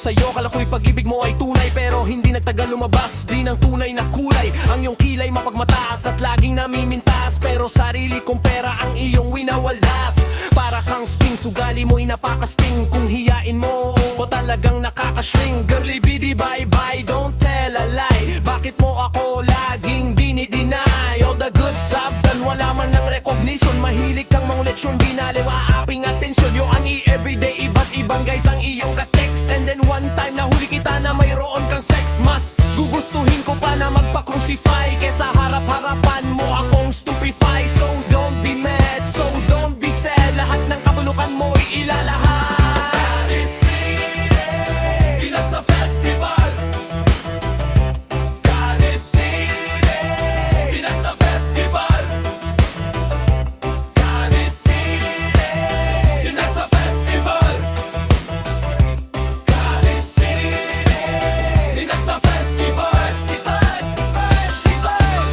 sa'yo, kala ko'y pag-ibig mo ay tunay, pero hindi nagtagal lumabas di ng tunay na kulay. Ang iyong kilay mapagmataas at laging namimintas, pero sarili kong pera ang iyong winawaldas. Para kang sphinx, ugali mo'y napakasting. Kung hiyain mo ko talagang nakakashrink. Girly bidi bye bye, don't tell a lie. Bakit mo ako laging dinideny? All the good stuff done, wala man ng recognition. Mahilig kang manguleksyon, binaliw aaping atensyon. Yo ang everyday, iba't ibang guys ang iyong ka-text. And then one time nahuli kita na mayroon kang sex. Mas gugustuhin ko pa na magpa-crucify kesa harap-harapan mo akong stupefy. So don't be mad, so don't be sad. Lahat ng kabulukan mo'y ilalahat. Kinat sa festival, Kanisire. Kinat sa festival, Kanisire. Kinat sa festival, Kanisire. Kinat sa festival,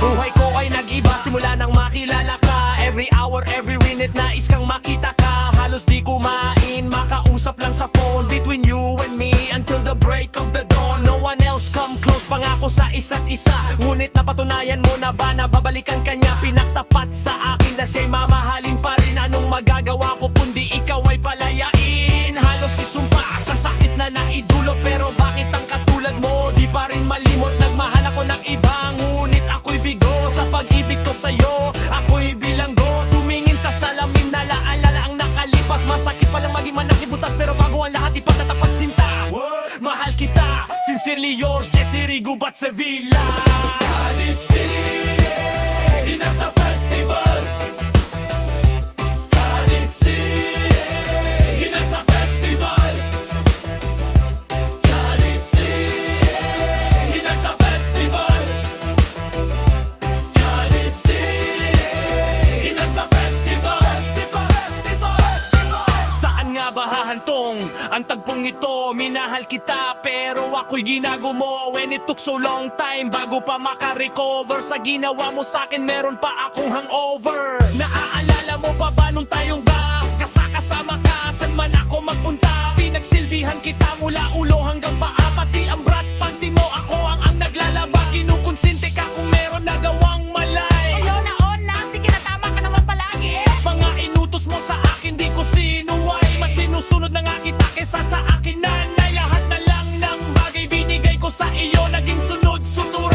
buhay ko ay nag-iba simula nang makilala ka. Every hour, every minute nais kang makita ka. Halos di kumain, makausap lang sa phone. Between you and me until the break of the dawn. No one else come close, pangako sa isa't isa. Ngunit napatunayan mo na ba na babalikan ka niya? Pinaktapat sa akin na siya'y mamahalin pa rin. Anong magagawa ko kundi ikaw ay palayain? Halos isumpa sa sakit na naidulot, pero bakit ang katulad mo di pa rin malimot? Nagmahal ako ng iba, ngunit ako'y bigo. Sa pag-ibig ko sa'yo, ako'y bilanggo. Tumingin sa salamin na laalala ang nakalipas. Masakit palang maging manakibutas, pero bago ang lahat ipagtatapat sinta. Mahal kita, sincerely yours, Jesse Rigubat Sevilla. Kanisire, kinat sa festival. Kanisire, kinat sa festival. Kanisire, kinat sa festival. Kanisire, kinat sa festival. Saan nga ba hahantong ang tagpong ito? Minahal kita pero ako'y ginago mo. When it took so long time bago pa makarecover sa ginawa mo sa'kin, meron pa akong hangover. Naaalala mo pa ba nung tayong kasama ka? San man ako magpunta, pinagsilbihan kita mula ulo hanggang paa. Pati ang brat panty mo, ako ang naglalaba. Kinukonsinte ka kung meron nagawang malay. Ayaw na on na, sige na tama ka naman palagi. Mga inutos mo sa akin di ko sinuway. Mas sinusunod na nga kita kesa sa akin nanay. Lahat na lang ng bagay binigay ko sa iyo, naging sunod-sunod.